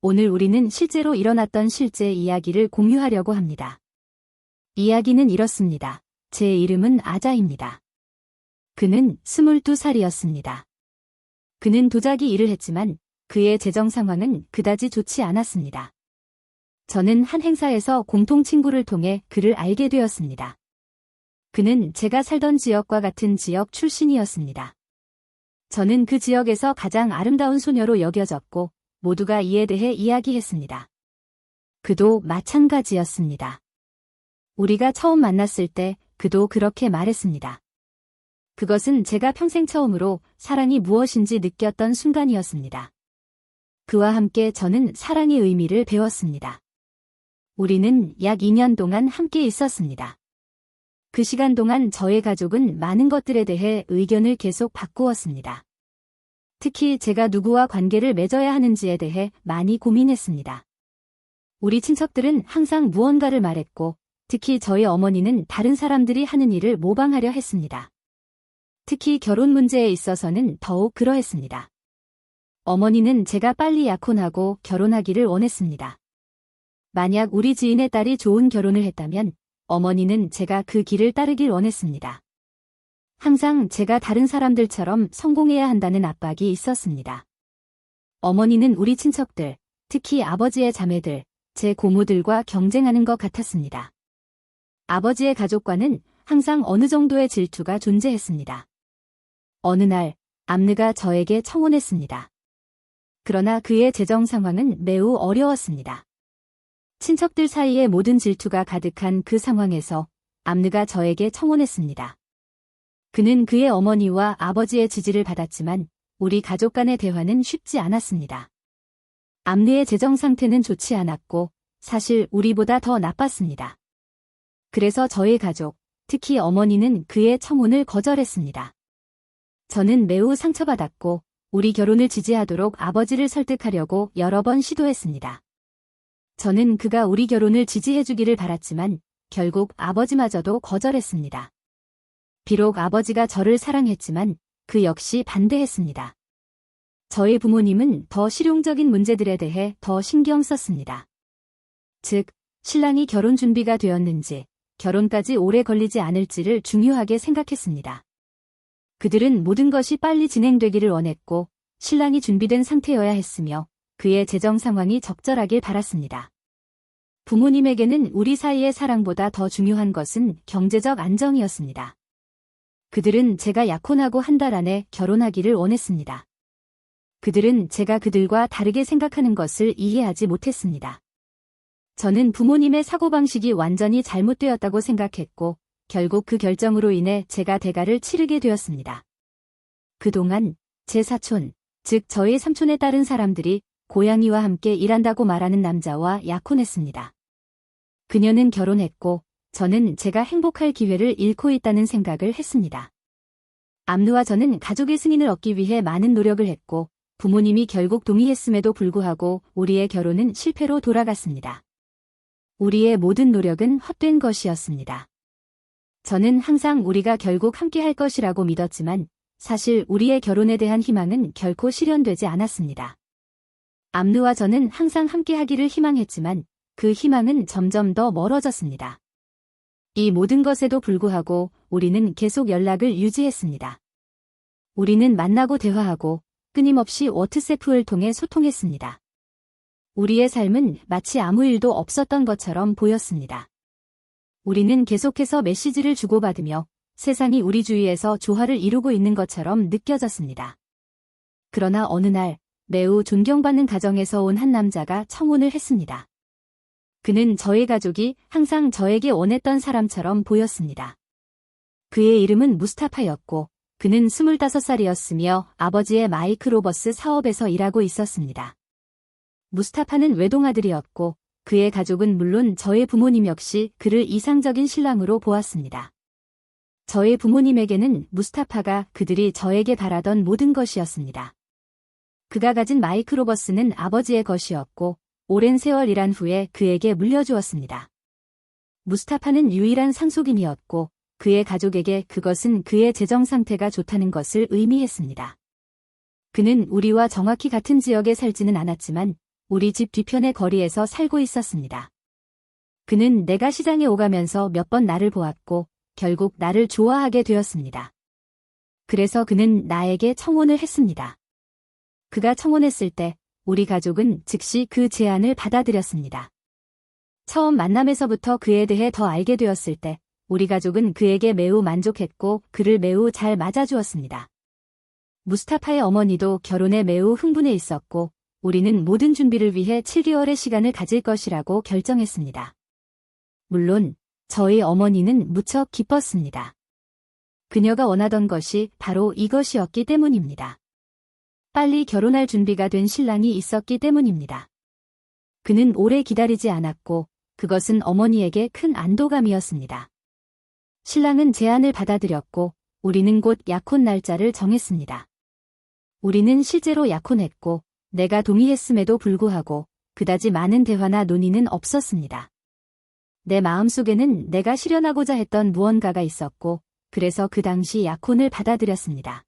오늘 우리는 실제로 일어났던 실제 이야기를 공유하려고 합니다. 이야기는 이렇습니다. 제 이름은 아자입니다. 그는 22살이었습니다. 그는 도자기 일을 했지만 그의 재정 상황은 그다지 좋지 않았습니다. 저는 한 행사에서 공통 친구를 통해 그를 알게 되었습니다. 그는 제가 살던 지역과 같은 지역 출신이었습니다. 저는 그 지역에서 가장 아름다운 소녀로 여겨졌고 모두가 이에 대해 이야기했습니다. 그도 마찬가지였습니다. 우리가 처음 만났을 때 그도 그렇게 말했습니다. 그것은 제가 평생 처음으로 사랑이 무엇인지 느꼈던 순간이었습니다. 그와 함께 저는 사랑의 의미를 배웠습니다. 우리는 약 2년 동안 함께 있었습니다. 그 시간 동안 저의 가족은 많은 것들에 대해 의견을 계속 바꾸었습니다. 특히 제가 누구와 관계를 맺어야 하는지에 대해 많이 고민했습니다. 우리 친척들은 항상 무언가를 말했고, 특히 저희 어머니는 다른 사람들이 하는 일을 모방하려 했습니다. 특히 결혼 문제에 있어서는 더욱 그러했습니다. 어머니는 제가 빨리 약혼하고 결혼하기를 원했습니다. 만약 우리 지인의 딸이 좋은 결혼을 했다면 어머니는 제가 그 길을 따르길 원했습니다. 항상 제가 다른 사람들처럼 성공해야 한다는 압박이 있었습니다. 어머니는 우리 친척들, 특히 아버지의 자매들, 제 고모들과 경쟁하는 것 같았습니다. 아버지의 가족과는 항상 어느 정도의 질투가 존재했습니다. 어느 날, 암느가 저에게 청혼했습니다. 그러나 그의 재정 상황은 매우 어려웠습니다. 친척들 사이에 모든 질투가 가득한 그 상황에서 암느가 저에게 청혼했습니다. 그는 그의 어머니와 아버지의 지지를 받았지만 우리 가족 간의 대화는 쉽지 않았습니다. 암느의 재정 상태는 좋지 않았고 사실 우리보다 더 나빴습니다. 그래서 저희 가족, 특히 어머니는 그의 청혼을 거절했습니다. 저는 매우 상처받았고 우리 결혼을 지지하도록 아버지를 설득하려고 여러 번 시도했습니다. 저는 그가 우리 결혼을 지지해주기를 바랐지만 결국 아버지마저도 거절했습니다. 비록 아버지가 저를 사랑했지만 그 역시 반대했습니다. 저희 부모님은 더 실용적인 문제들에 대해 더 신경 썼습니다. 즉, 신랑이 결혼 준비가 되었는지, 결혼까지 오래 걸리지 않을지를 중요하게 생각했습니다. 그들은 모든 것이 빨리 진행되기를 원했고, 신랑이 준비된 상태여야 했으며, 그의 재정 상황이 적절하길 바랐습니다. 부모님에게는 우리 사이의 사랑보다 더 중요한 것은 경제적 안정이었습니다. 그들은 제가 약혼하고 한 달 안에 결혼하기를 원했습니다. 그들은 제가 그들과 다르게 생각하는 것을 이해하지 못했습니다. 저는 부모님의 사고방식이 완전히 잘못되었다고 생각했고, 결국 그 결정으로 인해 제가 대가를 치르게 되었습니다. 그동안 제 사촌, 즉 저의 삼촌에 따른 사람들이 고양이와 함께 일한다고 말하는 남자와 약혼했습니다. 그녀는 결혼했고, 저는 제가 행복할 기회를 잃고 있다는 생각을 했습니다. 암느와 저는 가족의 승인을 얻기 위해 많은 노력을 했고 부모님이 결국 동의했음에도 불구하고 우리의 결혼은 실패로 돌아갔습니다. 우리의 모든 노력은 헛된 것이었습니다. 저는 항상 우리가 결국 함께 할 것이라고 믿었지만 사실 우리의 결혼에 대한 희망은 결코 실현되지 않았습니다. 암느와 저는 항상 함께 하기를 희망했지만 그 희망은 점점 더 멀어졌습니다. 이 모든 것에도 불구하고 우리는 계속 연락을 유지했습니다. 우리는 만나고 대화하고 끊임없이 워트세프를 통해 소통했습니다. 우리의 삶은 마치 아무 일도 없었던 것처럼 보였습니다. 우리는 계속해서 메시지를 주고받으며 세상이 우리 주위에서 조화를 이루고 있는 것처럼 느껴졌습니다. 그러나 어느 날 매우 존경받는 가정에서 온 한 남자가 청혼을 했습니다. 그는 저의 가족이 항상 저에게 원했던 사람처럼 보였습니다. 그의 이름은 무스타파였고 그는 25살이었으며 아버지의 마이크로버스 사업에서 일하고 있었습니다. 무스타파는 외동아들이었고 그의 가족은 물론 저의 부모님 역시 그를 이상적인 신랑으로 보았습니다. 저의 부모님에게는 무스타파가 그들이 저에게 바라던 모든 것이었습니다. 그가 가진 마이크로버스는 아버지의 것이었고 오랜 세월 일한 후에 그에게 물려주었습니다. 무스타파는 유일한 상속인이었고 그의 가족에게 그것은 그의 재정 상태가 좋다는 것을 의미했습니다. 그는 우리와 정확히 같은 지역에 살지는 않았지만 우리 집 뒤편의 거리에서 살고 있었습니다. 그는 내가 시장에 오가면서 몇 번 나를 보았고 결국 나를 좋아하게 되었습니다. 그래서 그는 나에게 청혼을 했습니다. 그가 청혼했을 때 우리 가족은 즉시 그 제안을 받아들였습니다. 처음 만남에서부터 그에 대해 더 알게 되었을 때 우리 가족은 그에게 매우 만족했고 그를 매우 잘 맞아주었습니다. 무스타파의 어머니도 결혼에 매우 흥분해 있었고 우리는 모든 준비를 위해 7개월의 시간을 가질 것이라고 결정했습니다. 물론 저희 어머니는 무척 기뻤습니다. 그녀가 원하던 것이 바로 이것이었기 때문입니다. 빨리 결혼할 준비가 된 신랑이 있었기 때문입니다. 그는 오래 기다리지 않았고 그것은 어머니에게 큰 안도감이었습니다. 신랑은 제안을 받아들였고 우리는 곧 약혼 날짜를 정했습니다. 우리는 실제로 약혼했고 내가 동의했음에도 불구하고 그다지 많은 대화나 논의는 없었습니다. 내 마음속에는 내가 실현하고자 했던 무언가가 있었고 그래서 그 당시 약혼을 받아들였습니다.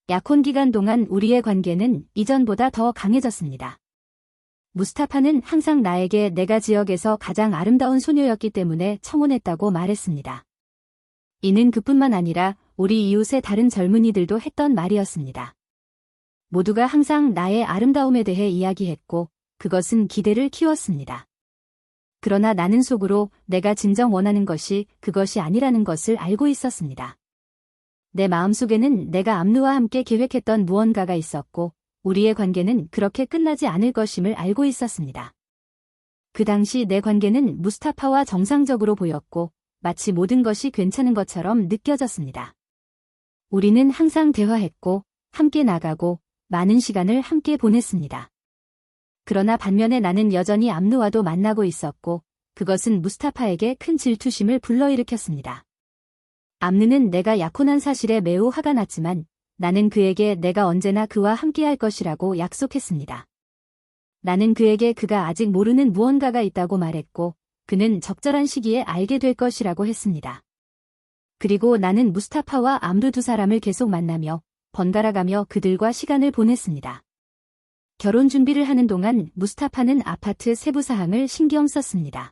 약혼 기간 동안 우리의 관계는 이전보다 더 강해졌습니다. 무스타파는 항상 나에게 내가 지역에서 가장 아름다운 소녀였기 때문에 청혼했다고 말했습니다. 이는 그뿐만 아니라 우리 이웃의 다른 젊은이들도 했던 말이었습니다. 모두가 항상 나의 아름다움에 대해 이야기했고 그것은 기대를 키웠습니다. 그러나 나는 속으로 내가 진정 원하는 것이 그것이 아니라는 것을 알고 있었습니다. 내 마음속에는 내가 암누와 함께 계획했던 무언가가 있었고 우리의 관계는 그렇게 끝나지 않을 것임을 알고 있었습니다. 그 당시 내 관계는 무스타파와 정상적으로 보였고 마치 모든 것이 괜찮은 것처럼 느껴졌습니다. 우리는 항상 대화했고 함께 나가고 많은 시간을 함께 보냈습니다. 그러나 반면에 나는 여전히 암누와도 만나고 있었고 그것은 무스타파에게 큰 질투심을 불러일으켰습니다. 암누는 내가 약혼한 사실에 매우 화가 났지만 나는 그에게 내가 언제나 그와 함께할 것이라고 약속했습니다. 나는 그에게 그가 아직 모르는 무언가가 있다고 말했고 그는 적절한 시기에 알게 될 것이라고 했습니다. 그리고 나는 무스타파와 암누 두 사람을 계속 만나며 번갈아가며 그들과 시간을 보냈습니다. 결혼 준비를 하는 동안 무스타파는 아파트 세부 사항을 신경 썼습니다.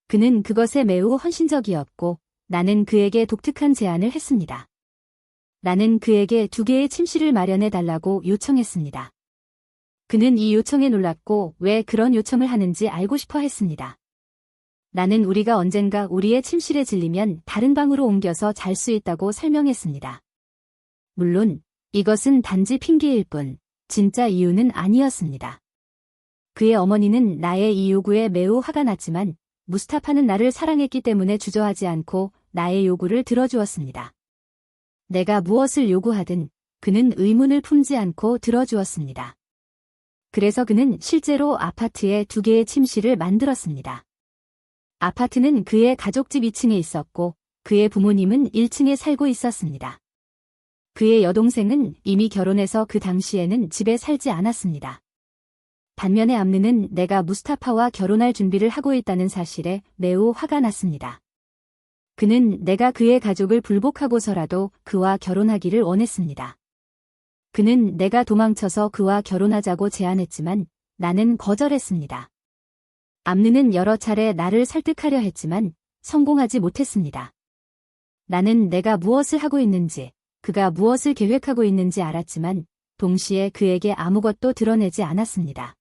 그는 그것에 매우 헌신적이었고 나는 그에게 독특한 제안을 했습니다. 나는 그에게 2개의 침실을 마련해 달라고 요청했습니다. 그는 이 요청에 놀랐고 왜 그런 요청을 하는지 알고 싶어 했습니다. 나는 우리가 언젠가 우리의 침실에 질리면 다른 방으로 옮겨서 잘 수 있다고 설명했습니다. 물론 이것은 단지 핑계일 뿐 진짜 이유는 아니었습니다. 그의 어머니는 나의 이 요구에 매우 화가 났지만 무스타파는 나를 사랑했기 때문에 주저하지 않고 나의 요구를 들어주었습니다. 내가 무엇을 요구하든 그는 의문을 품지 않고 들어주었습니다. 그래서 그는 실제로 아파트에 2개의 침실을 만들었습니다. 아파트는 그의 가족집 2층에 있었고 그의 부모님은 1층에 살고 있었습니다. 그의 여동생은 이미 결혼해서 그 당시에는 집에 살지 않았습니다. 반면에 암느는 내가 무스타파와 결혼할 준비를 하고 있다는 사실에 매우 화가 났습니다. 그는 내가 그의 가족을 불복하고서라도 그와 결혼하기를 원했습니다. 그는 내가 도망쳐서 그와 결혼하자고 제안했지만 나는 거절했습니다. 암느는 여러 차례 나를 설득하려 했지만 성공하지 못했습니다. 나는 내가 무엇을 하고 있는지, 그가 무엇을 계획하고 있는지 알았지만 동시에 그에게 아무것도 드러내지 않았습니다.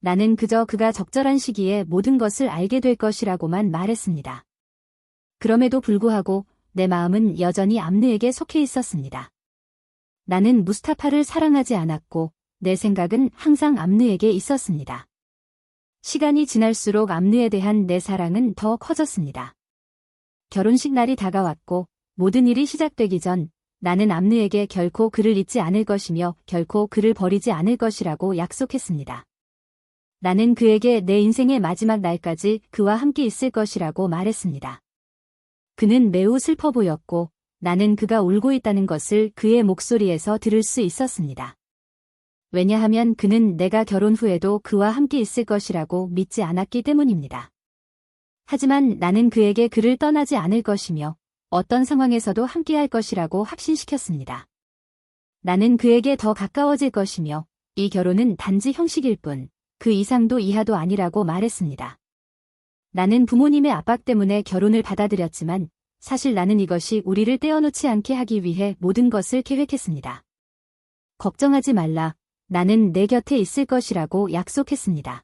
나는 그저 그가 적절한 시기에 모든 것을 알게 될 것이라고만 말했습니다. 그럼에도 불구하고 내 마음은 여전히 암느에게 속해 있었습니다. 나는 무스타파를 사랑하지 않았고 내 생각은 항상 암느에게 있었습니다. 시간이 지날수록 암느에 대한 내 사랑은 더 커졌습니다. 결혼식 날이 다가왔고 모든 일이 시작되기 전 나는 암느에게 결코 그를 잊지 않을 것이며 결코 그를 버리지 않을 것이라고 약속했습니다. 나는 그에게 내 인생의 마지막 날까지 그와 함께 있을 것이라고 말했습니다. 그는 매우 슬퍼 보였고 나는 그가 울고 있다는 것을 그의 목소리에서 들을 수 있었습니다. 왜냐하면 그는 내가 결혼 후에도 그와 함께 있을 것이라고 믿지 않았기 때문입니다. 하지만 나는 그에게 그를 떠나지 않을 것이며 어떤 상황에서도 함께할 것이라고 확신시켰습니다. 나는 그에게 더 가까워질 것이며 이 결혼은 단지 형식일 뿐, 그 이상도 이하도 아니라고 말했습니다. 나는 부모님의 압박 때문에 결혼을 받아들였지만 사실 나는 이것이 우리를 떼어놓지 않게 하기 위해 모든 것을 계획했습니다. 걱정하지 말라. 나는 내 곁에 있을 것이라고 약속했습니다.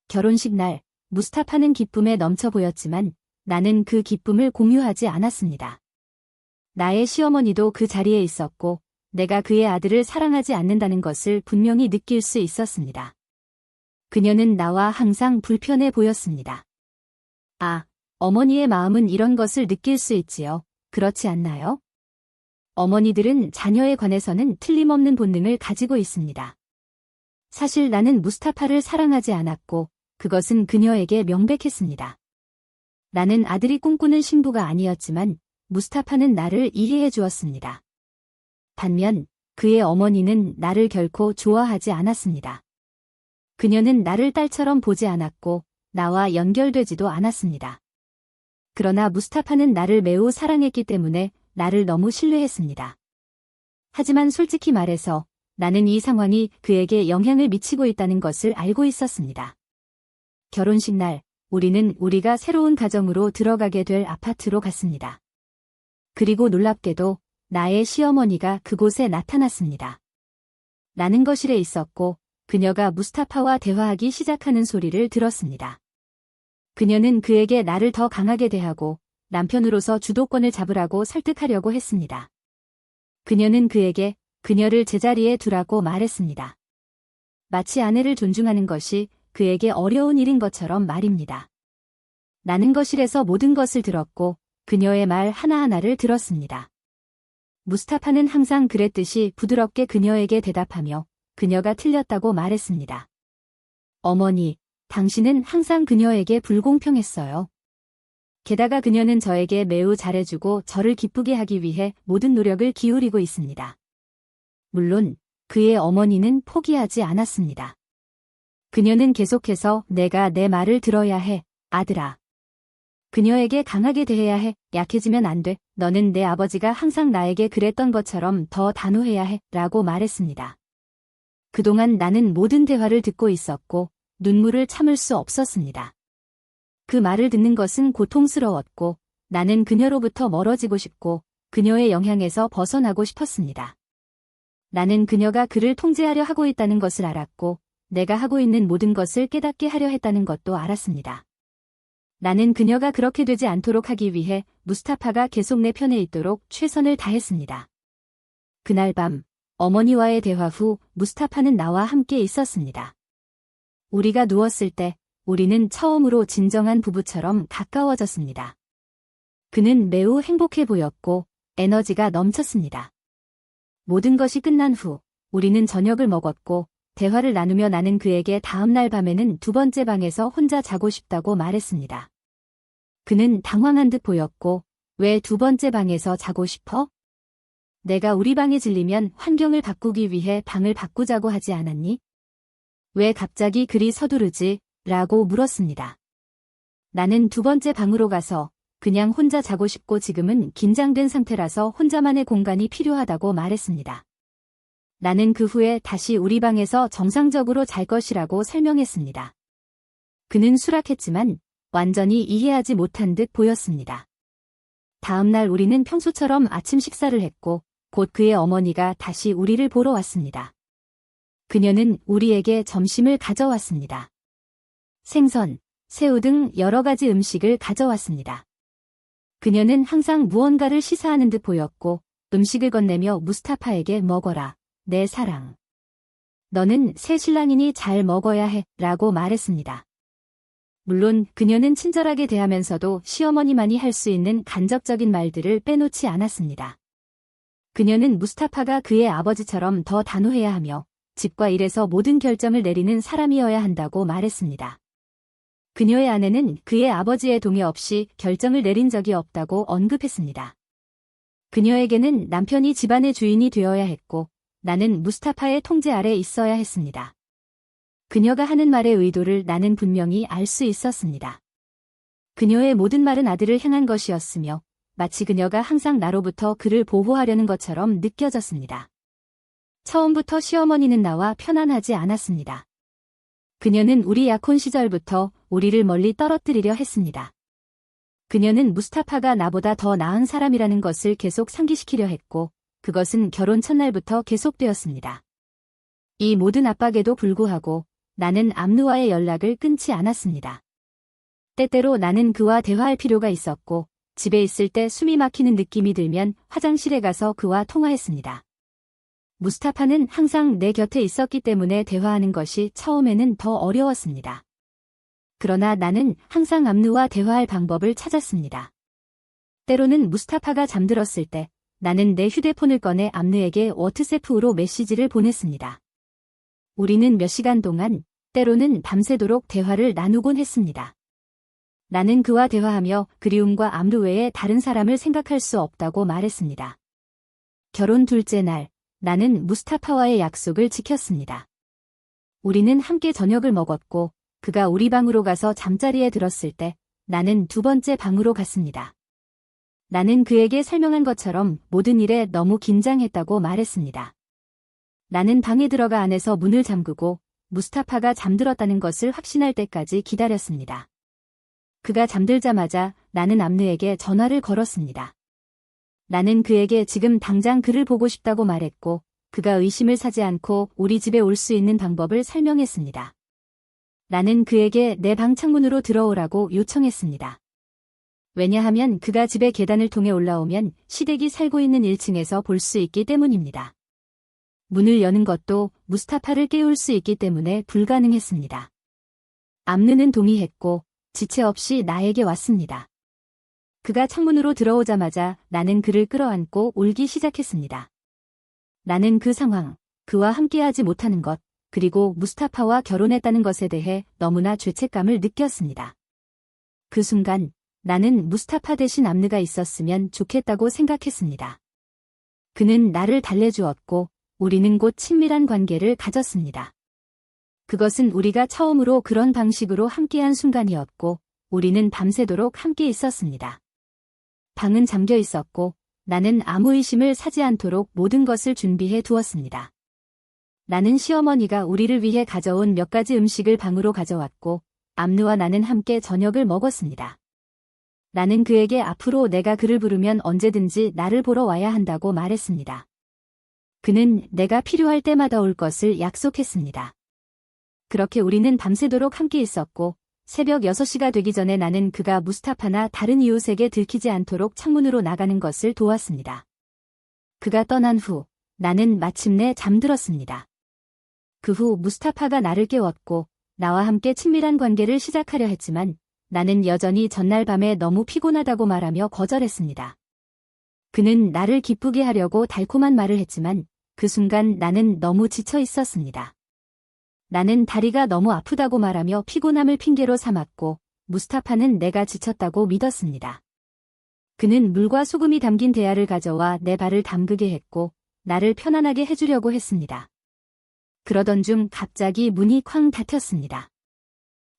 결혼식 날, 무스타파는 기쁨에 넘쳐 보였지만 나는 그 기쁨을 공유하지 않았습니다. 나의 시어머니도 그 자리에 있었고 내가 그의 아들을 사랑하지 않는다는 것을 분명히 느낄 수 있었습니다. 그녀는 나와 항상 불편해 보였습니다. 아, 어머니의 마음은 이런 것을 느낄 수 있지요. 그렇지 않나요? 어머니들은 자녀에 관해서는 틀림없는 본능을 가지고 있습니다. 사실 나는 무스타파를 사랑하지 않았고 그것은 그녀에게 명백했습니다. 나는 아들이 꿈꾸는 신부가 아니었지만 무스타파는 나를 이해해 주었습니다. 반면 그의 어머니는 나를 결코 좋아하지 않았습니다. 그녀는 나를 딸처럼 보지 않았고 나와 연결되지도 않았습니다. 그러나 무스타파는 나를 매우 사랑했기 때문에 나를 너무 신뢰했습니다. 하지만 솔직히 말해서 나는 이 상황이 그에게 영향을 미치고 있다는 것을 알고 있었습니다. 결혼식 날, 우리는 우리가 새로운 가정으로 들어가게 될 아파트로 갔습니다. 그리고 놀랍게도 나의 시어머니가 그곳에 나타났습니다. 나는 거실에 있었고 그녀가 무스타파와 대화하기 시작하는 소리를 들었습니다. 그녀는 그에게 나를 더 강하게 대하고 남편으로서 주도권을 잡으라고 설득하려고 했습니다. 그녀는 그에게 그녀를 제자리에 두라고 말했습니다. 마치 아내를 존중하는 것이 그에게 어려운 일인 것처럼 말입니다. 나는 거실에서 모든 것을 들었고 그녀의 말 하나하나를 들었습니다. 무스타파는 항상 그랬듯이 부드럽게 그녀에게 대답하며 그녀가 틀렸다고 말했습니다. 어머니, 당신은 항상 그녀에게 불공평했어요. 게다가 그녀는 저에게 매우 잘해주고 저를 기쁘게 하기 위해 모든 노력을 기울이고 있습니다. 물론 그의 어머니는 포기하지 않았습니다. 그녀는 계속해서 내가 내 말을 들어야 해, 아들아. 그녀에게 강하게 대해야 해, 약해지면 안 돼. 너는 내 아버지가 항상 나에게 그랬던 것처럼 더 단호해야 해, 라고 말했습니다. 그동안 나는 모든 대화를 듣고 있었고 눈물을 참을 수 없었습니다. 그 말을 듣는 것은 고통스러웠고 나는 그녀로부터 멀어지고 싶고 그녀의 영향에서 벗어나고 싶었습니다. 나는 그녀가 그를 통제하려 하고 있다는 것을 알았고 내가 하고 있는 모든 것을 깨닫게 하려 했다는 것도 알았습니다. 나는 그녀가 그렇게 되지 않도록 하기 위해 무스타파가 계속 내 편에 있도록 최선을 다했습니다. 그날 밤 어머니와의 대화 후 무스타파는 나와 함께 있었습니다. 우리가 누웠을 때 우리는 처음으로 진정한 부부처럼 가까워졌습니다. 그는 매우 행복해 보였고 에너지가 넘쳤습니다. 모든 것이 끝난 후 우리는 저녁을 먹었고 대화를 나누며 나는 그에게 다음 날 밤에는 두 번째 방에서 혼자 자고 싶다고 말했습니다. 그는 당황한 듯 보였고 왜 두 번째 방에서 자고 싶어? 내가 우리 방에 질리면 환경을 바꾸기 위해 방을 바꾸자고 하지 않았니? 왜 갑자기 그리 서두르지? 라고 물었습니다. 나는 두 번째 방으로 가서 그냥 혼자 자고 싶고 지금은 긴장된 상태라서 혼자만의 공간이 필요하다고 말했습니다. 나는 그 후에 다시 우리 방에서 정상적으로 잘 것이라고 설명했습니다. 그는 수락했지만 완전히 이해하지 못한 듯 보였습니다. 다음 날 우리는 평소처럼 아침 식사를 했고 곧 그의 어머니가 다시 우리를 보러 왔습니다. 그녀는 우리에게 점심을 가져왔습니다. 생선, 새우 등 여러 가지 음식을 가져왔습니다. 그녀는 항상 무언가를 시사하는 듯 보였고 음식을 건네며 무스타파에게 먹어라, 내 사랑. 너는 새 신랑이니 잘 먹어야 해, 라고 말했습니다. 물론 그녀는 친절하게 대하면서도 시어머니만이 할 수 있는 간접적인 말들을 빼놓지 않았습니다. 그녀는 무스타파가 그의 아버지처럼 더 단호해야 하며 집과 일에서 모든 결정을 내리는 사람이어야 한다고 말했습니다. 그녀의 아내는 그의 아버지의 동의 없이 결정을 내린 적이 없다고 언급했습니다. 그녀에게는 남편이 집안의 주인이 되어야 했고 나는 무스타파의 통제 아래 있어야 했습니다. 그녀가 하는 말의 의도를 나는 분명히 알 수 있었습니다. 그녀의 모든 말은 아들을 향한 것이었으며 마치 그녀가 항상 나로부터 그를 보호하려는 것처럼 느껴졌습니다. 처음부터 시어머니는 나와 편안하지 않았습니다. 그녀는 우리 약혼 시절부터 우리를 멀리 떨어뜨리려 했습니다. 그녀는 무스타파가 나보다 더 나은 사람이라는 것을 계속 상기시키려 했고, 그것은 결혼 첫날부터 계속되었습니다. 이 모든 압박에도 불구하고 나는 암누와의 연락을 끊지 않았습니다. 때때로 나는 그와 대화할 필요가 있었고, 집에 있을 때 숨이 막히는 느낌이 들면 화장실에 가서 그와 통화했습니다. 무스타파는 항상 내 곁에 있었기 때문에 대화하는 것이 처음에는 더 어려웠습니다. 그러나 나는 항상 암누와 대화할 방법을 찾았습니다. 때로는 무스타파가 잠들었을 때 나는 내 휴대폰을 꺼내 암누에게 워트세프로 메시지를 보냈습니다. 우리는 몇 시간 동안, 때로는 밤새도록 대화를 나누곤 했습니다. 나는 그와 대화하며 그리움과 암누 외에 다른 사람을 생각할 수 없다고 말했습니다. 결혼 둘째 날, 나는 무스타파와의 약속을 지켰습니다. 우리는 함께 저녁을 먹었고, 그가 우리 방으로 가서 잠자리에 들었을 때 나는 두 번째 방으로 갔습니다. 나는 그에게 설명한 것처럼 모든 일에 너무 긴장했다고 말했습니다. 나는 방에 들어가 안에서 문을 잠그고 무스타파가 잠들었다는 것을 확신할 때까지 기다렸습니다. 그가 잠들자마자 나는 암누에게 전화를 걸었습니다. 나는 그에게 지금 당장 그를 보고 싶다고 말했고, 그가 의심을 사지 않고 우리 집에 올 수 있는 방법을 설명했습니다. 나는 그에게 내 방 창문으로 들어오라고 요청했습니다. 왜냐하면 그가 집의 계단을 통해 올라오면 시댁이 살고 있는 1층에서 볼 수 있기 때문입니다. 문을 여는 것도 무스타파를 깨울 수 있기 때문에 불가능했습니다. 암누는 동의했고 지체 없이 나에게 왔습니다. 그가 창문으로 들어오자마자 나는 그를 끌어안고 울기 시작했습니다. 나는 그 상황, 그와 함께하지 못하는 것, 그리고 무스타파와 결혼했다는 것에 대해 너무나 죄책감을 느꼈습니다. 그 순간 나는 무스타파 대신 암누가 있었으면 좋겠다고 생각했습니다. 그는 나를 달래주었고 우리는 곧 친밀한 관계를 가졌습니다. 그것은 우리가 처음으로 그런 방식으로 함께한 순간이었고 우리는 밤새도록 함께 있었습니다. 방은 잠겨 있었고 나는 아무 의심을 사지 않도록 모든 것을 준비해 두었습니다. 나는 시어머니가 우리를 위해 가져온 몇 가지 음식을 방으로 가져왔고 암누와 나는 함께 저녁을 먹었습니다. 나는 그에게 앞으로 내가 그를 부르면 언제든지 나를 보러 와야 한다고 말했습니다. 그는 내가 필요할 때마다 올 것을 약속했습니다. 그렇게 우리는 밤새도록 함께 있었고 새벽 6시가 되기 전에 나는 그가 무스타파나 다른 이웃에게 들키지 않도록 창문으로 나가는 것을 도왔습니다. 그가 떠난 후 나는 마침내 잠들었습니다. 그 후 무스타파가 나를 깨웠고 나와 함께 친밀한 관계를 시작하려 했지만 나는 여전히 전날 밤에 너무 피곤하다고 말하며 거절했습니다. 그는 나를 기쁘게 하려고 달콤한 말을 했지만 그 순간 나는 너무 지쳐 있었습니다. 나는 다리가 너무 아프다고 말하며 피곤함을 핑계로 삼았고 무스타파는 내가 지쳤다고 믿었습니다. 그는 물과 소금이 담긴 대야를 가져와 내 발을 담그게 했고 나를 편안하게 해주려고 했습니다. 그러던 중 갑자기 문이 쾅 닫혔습니다.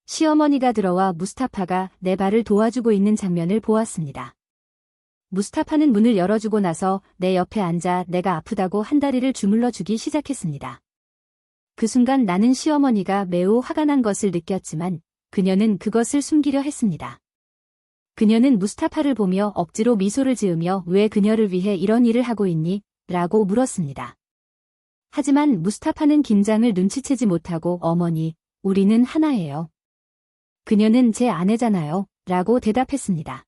시어머니가 들어와 무스타파가 내 발을 도와주고 있는 장면을 보았습니다. 무스타파는 문을 열어주고 나서 내 옆에 앉아 내가 아프다고 한 다리를 주물러주기 시작했습니다. 그 순간 나는 시어머니가 매우 화가 난 것을 느꼈지만 그녀는 그것을 숨기려 했습니다. 그녀는 무스타파를 보며 억지로 미소를 지으며 왜 그녀를 위해 이런 일을 하고 있니? 라고 물었습니다. 하지만 무스타파는 긴장을 눈치채지 못하고 어머니, 우리는 하나예요. 그녀는 제 아내잖아요. 라고 대답했습니다.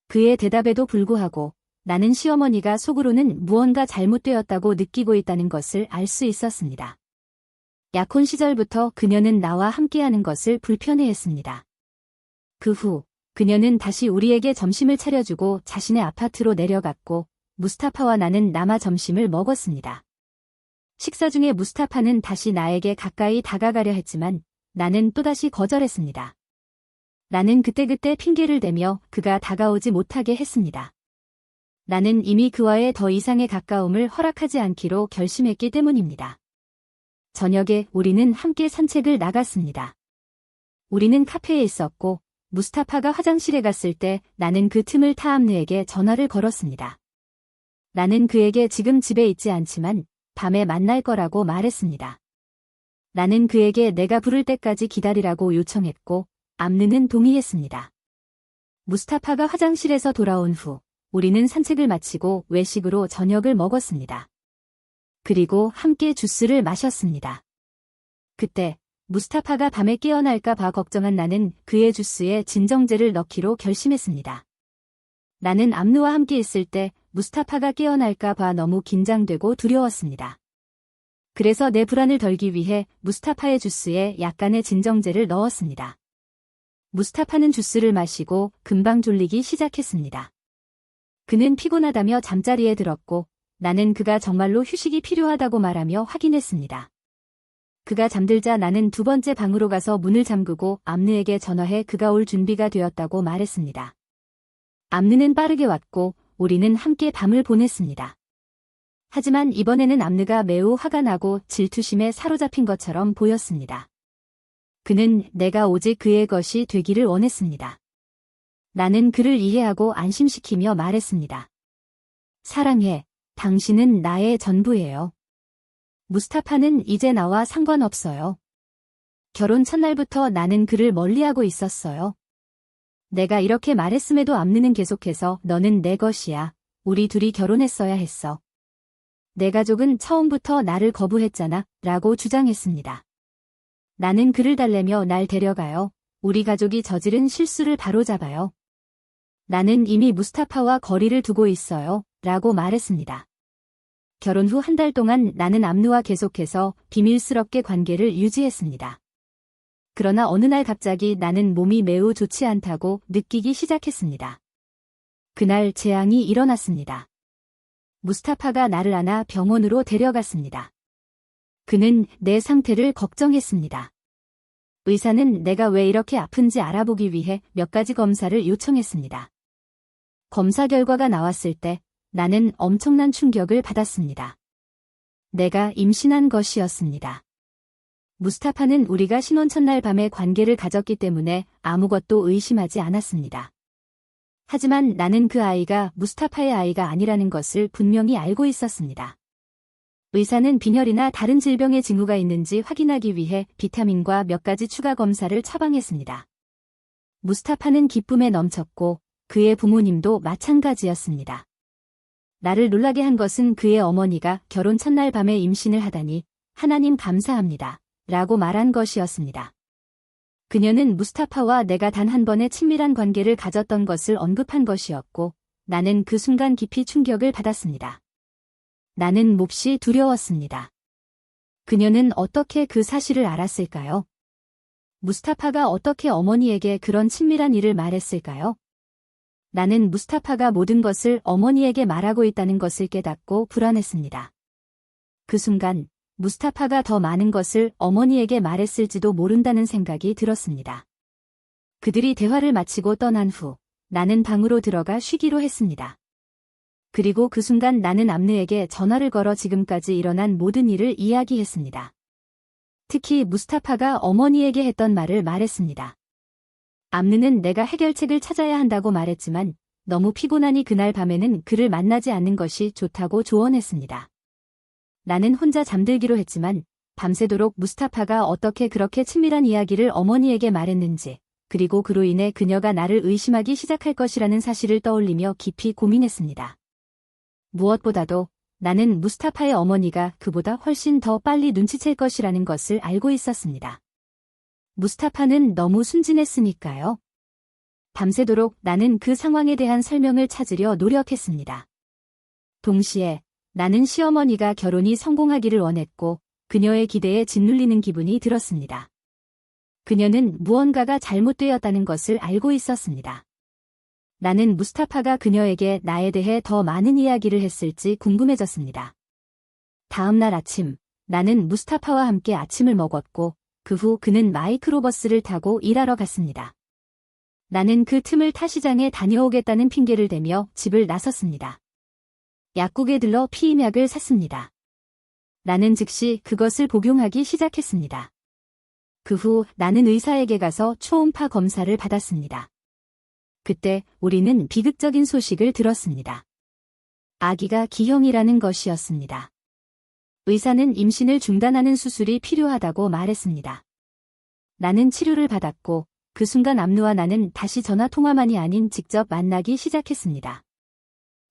그의 대답에도 불구하고 나는 시어머니가 속으로는 무언가 잘못되었다고 느끼고 있다는 것을 알 수 있었습니다. 약혼 시절부터 그녀는 나와 함께하는 것을 불편해했습니다. 그 후 그녀는 다시 우리에게 점심을 차려주고 자신의 아파트로 내려갔고 무스타파와 나는 남아 점심을 먹었습니다. 식사 중에 무스타파는 다시 나에게 가까이 다가가려 했지만 나는 또다시 거절했습니다. 나는 그때그때 핑계를 대며 그가 다가오지 못하게 했습니다. 나는 이미 그와의 더 이상의 가까움을 허락하지 않기로 결심했기 때문입니다. 저녁에 우리는 함께 산책을 나갔습니다. 우리는 카페에 있었고 무스타파가 화장실에 갔을 때 나는 그 틈을 타 암누에게 전화를 걸었습니다. 나는 그에게 지금 집에 있지 않지만 밤에 만날 거라고 말했습니다. 나는 그에게 내가 부를 때까지 기다리라고 요청했고 암느는 동의했습니다. 무스타파가 화장실에서 돌아온 후 우리는 산책을 마치고 외식으로 저녁을 먹었습니다. 그리고 함께 주스를 마셨습니다. 그때 무스타파가 밤에 깨어날까 봐 걱정한 나는 그의 주스에 진정제를 넣기로 결심했습니다. 나는 암느와 함께 있을 때 무스타파가 깨어날까 봐 너무 긴장되고 두려웠습니다. 그래서 내 불안을 덜기 위해 무스타파의 주스에 약간의 진정제를 넣었습니다. 무스타파는 주스를 마시고 금방 졸리기 시작했습니다. 그는 피곤하다며 잠자리에 들었고 나는 그가 정말로 휴식이 필요하다고 말하며 확인했습니다. 그가 잠들자 나는 두 번째 방으로 가서 문을 잠그고 암느에게 전화해 그가 올 준비가 되었다고 말했습니다. 암느는 빠르게 왔고 우리는 함께 밤을 보냈습니다. 하지만 이번에는 암느가 매우 화가 나고 질투심에 사로잡힌 것처럼 보였습니다. 그는 내가 오직 그의 것이 되기를 원했습니다. 나는 그를 이해하고 안심시키며 말했습니다. 사랑해, 당신은 나의 전부예요. 무스타파는 이제 나와 상관없어요. 결혼 첫날부터 나는 그를 멀리하고 있었어요. 내가 이렇게 말했음에도 암느는 계속해서 너는 내 것이야. 우리 둘이 결혼했어야 했어. 내 가족은 처음부터 나를 거부했잖아. 라고 주장했습니다. 나는 그를 달래며 날 데려가요. 우리 가족이 저지른 실수를 바로잡아요. 나는 이미 무스타파와 거리를 두고 있어요. 라고 말했습니다. 결혼 후 한 달 동안 나는 암느와 계속해서 비밀스럽게 관계를 유지했습니다. 그러나 어느 날 갑자기 나는 몸이 매우 좋지 않다고 느끼기 시작했습니다. 그날 재앙이 일어났습니다. 무스타파가 나를 안아 병원으로 데려갔습니다. 그는 내 상태를 걱정했습니다. 의사는 내가 왜 이렇게 아픈지 알아보기 위해 몇 가지 검사를 요청했습니다. 검사 결과가 나왔을 때 나는 엄청난 충격을 받았습니다. 내가 임신한 것이었습니다. 무스타파는 우리가 신혼 첫날 밤에 관계를 가졌기 때문에 아무것도 의심하지 않았습니다. 하지만 나는 그 아이가 무스타파의 아이가 아니라는 것을 분명히 알고 있었습니다. 의사는 빈혈이나 다른 질병의 징후가 있는지 확인하기 위해 비타민과 몇 가지 추가 검사를 처방했습니다. 무스타파는 기쁨에 넘쳤고 그의 부모님도 마찬가지였습니다. 나를 놀라게 한 것은 그의 어머니가 결혼 첫날 밤에 임신을 하다니 하나님 감사합니다. 라고 말한 것이었습니다. 그녀는 무스타파와 내가 단 한 번의 친밀한 관계를 가졌던 것을 언급한 것이었고 나는 그 순간 깊이 충격을 받았습니다. 나는 몹시 두려웠습니다. 그녀는 어떻게 그 사실을 알았을까요? 무스타파가 어떻게 어머니에게 그런 친밀한 일을 말했을까요? 나는 무스타파가 모든 것을 어머니에게 말하고 있다는 것을 깨닫고 불안했습니다. 그 순간 무스타파가 더 많은 것을 어머니에게 말했을지도 모른다는 생각이 들었습니다. 그들이 대화를 마치고 떠난 후 나는 방으로 들어가 쉬기로 했습니다. 그리고 그 순간 나는 암느에게 전화를 걸어 지금까지 일어난 모든 일을 이야기했습니다. 특히 무스타파가 어머니에게 했던 말을 말했습니다. 암느는 내가 해결책을 찾아야 한다고 말했지만 너무 피곤하니 그날 밤에는 그를 만나지 않는 것이 좋다고 조언했습니다. 나는 혼자 잠들기로 했지만 밤새도록 무스타파가 어떻게 그렇게 친밀한 이야기를 어머니에게 말했는지 그리고 그로 인해 그녀가 나를 의심하기 시작할 것이라는 사실을 떠올리며 깊이 고민했습니다. 무엇보다도 나는 무스타파의 어머니가 그보다 훨씬 더 빨리 눈치챌 것이라는 것을 알고 있었습니다. 무스타파는 너무 순진했으니까요. 밤새도록 나는 그 상황에 대한 설명을 찾으려 노력했습니다. 동시에 나는 시어머니가 결혼이 성공하기를 원했고 그녀의 기대에 짓눌리는 기분이 들었습니다. 그녀는 무언가가 잘못되었다는 것을 알고 있었습니다. 나는 무스타파가 그녀에게 나에 대해 더 많은 이야기를 했을지 궁금해졌습니다. 다음 날 아침, 나는 무스타파와 함께 아침을 먹었고 그 후 그는 마이크로버스를 타고 일하러 갔습니다. 나는 그 틈을 타시장에 다녀오겠다는 핑계를 대며 집을 나섰습니다. 약국에 들러 피임약을 샀습니다. 나는 즉시 그것을 복용하기 시작했습니다. 그 후 나는 의사에게 가서 초음파 검사를 받았습니다. 그때 우리는 비극적인 소식을 들었습니다. 아기가 기형이라는 것이었습니다. 의사는 임신을 중단하는 수술이 필요하다고 말했습니다. 나는 치료를 받았고 그 순간 암누와 나는 다시 전화통화만이 아닌 직접 만나기 시작했습니다.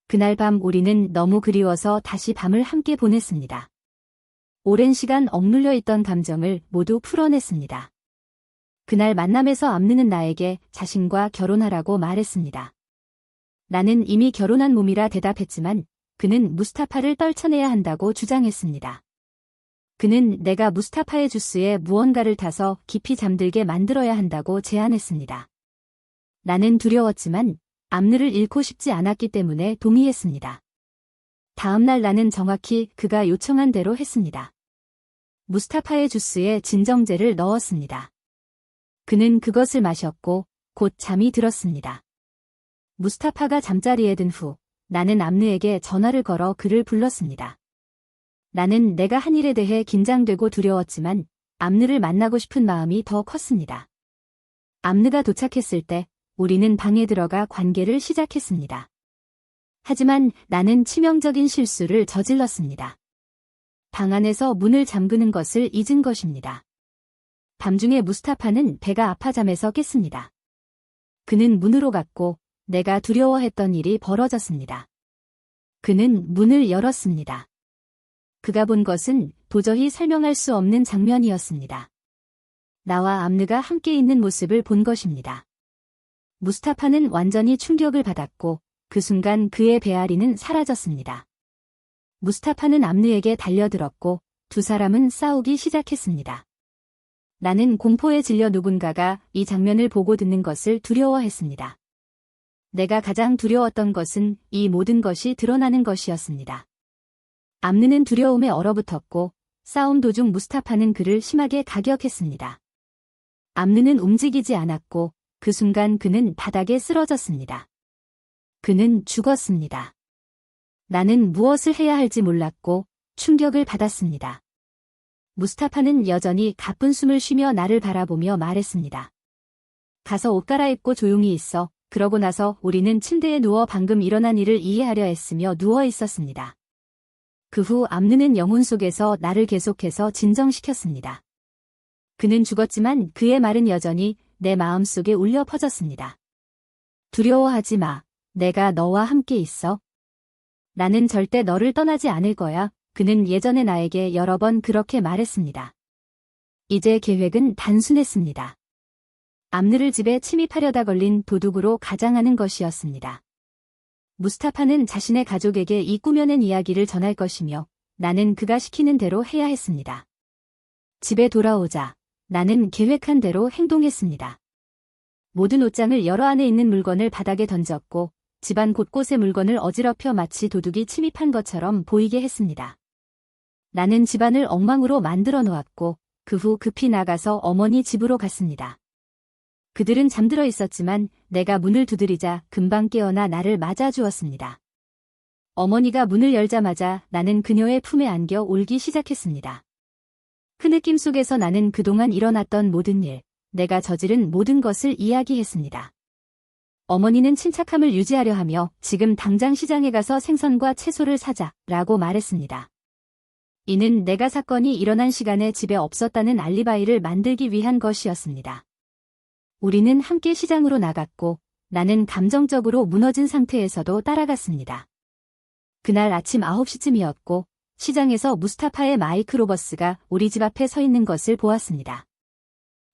그날 밤 우리는 너무 그리워서 다시 밤을 함께 보냈습니다. 오랜 시간 억눌려 있던 감정을 모두 풀어냈습니다. 그날 만남에서 암누는 나에게 자신과 결혼하라고 말했습니다. 나는 이미 결혼한 몸이라 대답했지만 그는 무스타파를 떨쳐내야 한다고 주장했습니다. 그는 내가 무스타파의 주스에 무언가를 타서 깊이 잠들게 만들어야 한다고 제안했습니다. 나는 두려웠지만 암누를 잃고 싶지 않았기 때문에 동의했습니다. 다음 날 나는 정확히 그가 요청한 대로 했습니다. 무스타파의 주스에 진정제를 넣었습니다. 그는 그것을 마셨고 곧 잠이 들었습니다. 무스타파가 잠자리에 든 후 나는 암누에게 전화를 걸어 그를 불렀습니다. 나는 내가 한 일에 대해 긴장되고 두려웠지만 암누를 만나고 싶은 마음이 더 컸습니다. 암누가 도착했을 때 우리는 방에 들어가 관계를 시작했습니다. 하지만 나는 치명적인 실수를 저질렀습니다. 방 안에서 문을 잠그는 것을 잊은 것입니다. 밤중에 무스타파는 배가 아파 잠에서 깼습니다. 그는 문으로 갔고 내가 두려워했던 일이 벌어졌습니다. 그는 문을 열었습니다. 그가 본 것은 도저히 설명할 수 없는 장면이었습니다. 나와 암누가 함께 있는 모습을 본 것입니다. 무스타파는 완전히 충격을 받았고 그 순간 그의 배앓이는 사라졌습니다. 무스타파는 암누에게 달려들었고 두 사람은 싸우기 시작했습니다. 나는 공포에 질려 누군가가 이 장면을 보고 듣는 것을 두려워했습니다. 내가 가장 두려웠던 것은 이 모든 것이 드러나는 것이었습니다. 암누는 두려움에 얼어붙었고 싸움 도중 무스타파는 그를 심하게 가격했습니다. 암누는 움직이지 않았고 그 순간 그는 바닥에 쓰러졌습니다. 그는 죽었습니다. 나는 무엇을 해야 할지 몰랐고 충격을 받았습니다. 무스타파는 여전히 가쁜 숨을 쉬며 나를 바라보며 말했습니다. 가서 옷 갈아입고 조용히 있어. 그러고 나서 우리는 침대에 누워 방금 일어난 일을 이해하려 애쓰며 누워 있었습니다. 그 후 암누는 영혼 속에서 나를 계속해서 진정시켰습니다. 그는 죽었지만 그의 말은 여전히 내 마음속에 울려 퍼졌습니다. 두려워하지 마. 내가 너와 함께 있어. 나는 절대 너를 떠나지 않을 거야. 그는 예전에 나에게 여러 번 그렇게 말했습니다. 이제 계획은 단순했습니다. 암누를 집에 침입하려다 걸린 도둑으로 가장하는 것이었습니다. 무스타파는 자신의 가족에게 이 꾸며낸 이야기를 전할 것이며 나는 그가 시키는 대로 해야 했습니다. 집에 돌아오자 나는 계획한 대로 행동했습니다. 모든 옷장을 열어 안에 있는 물건을 바닥에 던졌고 집안 곳곳의 물건을 어지럽혀 마치 도둑이 침입한 것처럼 보이게 했습니다. 나는 집안을 엉망으로 만들어 놓았고 그 후 급히 나가서 어머니 집으로 갔습니다. 그들은 잠들어 있었지만 내가 문을 두드리자 금방 깨어나 나를 맞아주었습니다. 어머니가 문을 열자마자 나는 그녀의 품에 안겨 울기 시작했습니다. 그 느낌 속에서 나는 그동안 일어났던 모든 일, 내가 저지른 모든 것을 이야기했습니다. 어머니는 침착함을 유지하려 하며 지금 당장 시장에 가서 생선과 채소를 사자 라고 말했습니다. 이는 내가 사건이 일어난 시간에 집에 없었다는 알리바이를 만들기 위한 것이었습니다. 우리는 함께 시장으로 나갔고 나는 감정적으로 무너진 상태에서도 따라갔습니다. 그날 아침 9시쯤이었고 시장에서 무스타파의 마이크 로버스가 우리 집 앞에 서 있는 것을 보았습니다.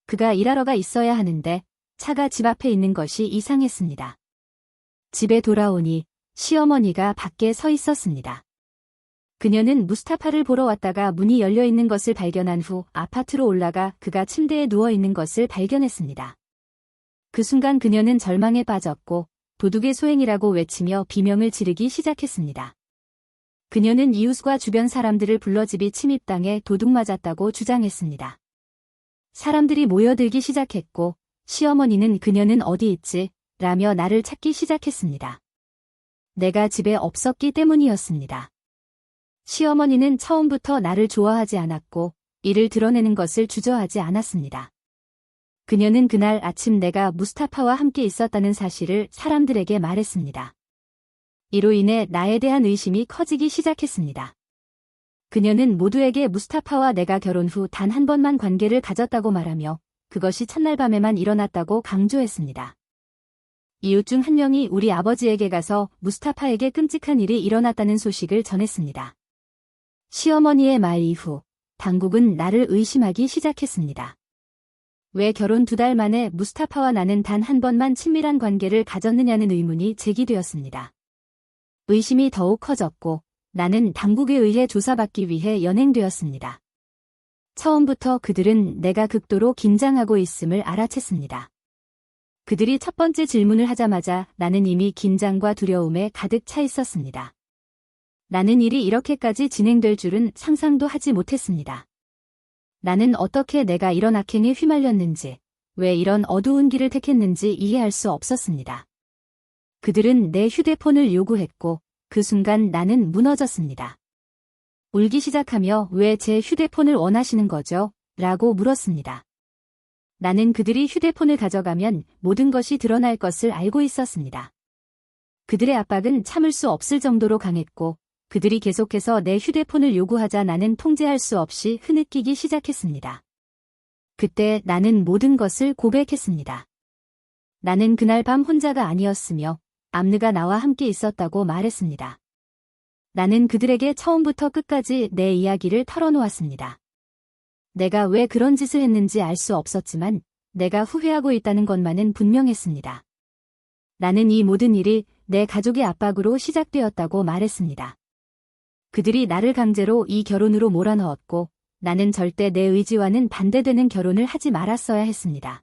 그가 일하러가 있어야 하는데 차가 집 앞에 있는 것이 이상했습니다. 집에 돌아오니 시어머니가 밖에 서 있었습니다. 그녀는 무스타파를 보러 왔다가 문이 열려 있는 것을 발견한 후 아파트로 올라가 그가 침대에 누워 있는 것을 발견했습니다. 그 순간 그녀는 절망에 빠졌고 도둑의 소행이라고 외치며 비명을 지르기 시작했습니다. 그녀는 이웃과 주변 사람들을 불러 집이 침입당해 도둑 맞았다고 주장했습니다. 사람들이 모여들기 시작했고 시어머니는 그녀는 어디 있지? 라며 나를 찾기 시작했습니다. 내가 집에 없었기 때문이었습니다. 시어머니는 처음부터 나를 좋아하지 않았고 이를 드러내는 것을 주저하지 않았습니다. 그녀는 그날 아침 내가 무스타파와 함께 있었다는 사실을 사람들에게 말했습니다. 이로 인해 나에 대한 의심이 커지기 시작했습니다. 그녀는 모두에게 무스타파와 내가 결혼 후 단 한 번만 관계를 가졌다고 말하며 그것이 첫날 밤에만 일어났다고 강조했습니다. 이웃 중 한 명이 우리 아버지에게 가서 무스타파에게 끔찍한 일이 일어났다는 소식을 전했습니다. 시어머니의 말 이후 당국은 나를 의심하기 시작했습니다. 왜 결혼 2달 만에 무스타파와 나는 단 한 번만 친밀한 관계를 가졌느냐는 의문이 제기되었습니다. 의심이 더욱 커졌고 나는 당국에 의해 조사받기 위해 연행되었습니다. 처음부터 그들은 내가 극도로 긴장하고 있음을 알아챘습니다. 그들이 첫 번째 질문을 하자마자 나는 이미 긴장과 두려움에 가득 차 있었습니다. 나는 일이 이렇게까지 진행될 줄은 상상도 하지 못했습니다. 나는 어떻게 내가 이런 악행에 휘말렸는지, 왜 이런 어두운 길을 택했는지 이해할 수 없었습니다. 그들은 내 휴대폰을 요구했고 그 순간 나는 무너졌습니다. 울기 시작하며 왜 제 휴대폰을 원하시는 거죠? 라고 물었습니다. 나는 그들이 휴대폰을 가져가면 모든 것이 드러날 것을 알고 있었습니다. 그들의 압박은 참을 수 없을 정도로 강했고 그들이 계속해서 내 휴대폰을 요구하자 나는 통제할 수 없이 흐느끼기 시작했습니다. 그때 나는 모든 것을 고백했습니다. 나는 그날 밤 혼자가 아니었으며 암느가 나와 함께 있었다고 말했습니다. 나는 그들에게 처음부터 끝까지 내 이야기를 털어놓았습니다. 내가 왜 그런 짓을 했는지 알 수 없었지만 내가 후회하고 있다는 것만은 분명했습니다. 나는 이 모든 일이 내 가족의 압박으로 시작되었다고 말했습니다. 그들이 나를 강제로 이 결혼으로 몰아넣었고 나는 절대 내 의지와는 반대되는 결혼을 하지 말았어야 했습니다.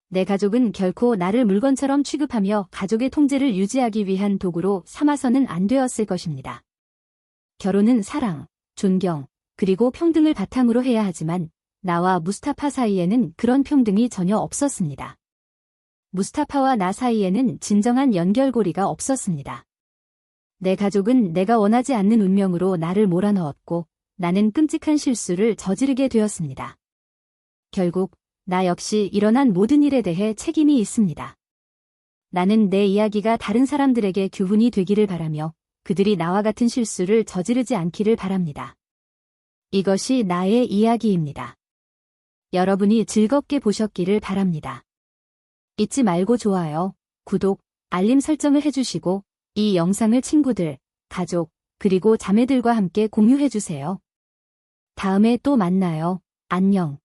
내 가족은 결코 나를 물건처럼 취급하며 가족의 통제를 유지하기 위한 도구로 삼아서는 안 되었을 것입니다. 결혼은 사랑, 존경, 그리고 평등을 바탕으로 해야 하지만 나와 무스타파 사이에는 그런 평등이 전혀 없었습니다. 무스타파와 나 사이에는 진정한 연결고리가 없었습니다. 내 가족은 내가 원하지 않는 운명으로 나를 몰아넣었고 나는 끔찍한 실수를 저지르게 되었습니다. 결국 나 역시 일어난 모든 일에 대해 책임이 있습니다. 나는 내 이야기가 다른 사람들에게 교훈이 되기를 바라며 그들이 나와 같은 실수를 저지르지 않기를 바랍니다. 이것이 나의 이야기입니다. 여러분이 즐겁게 보셨기를 바랍니다. 잊지 말고 좋아요, 구독, 알림 설정을 해주시고 이 영상을 친구들, 가족, 그리고 자매들과 함께 공유해주세요. 다음에 또 만나요. 안녕.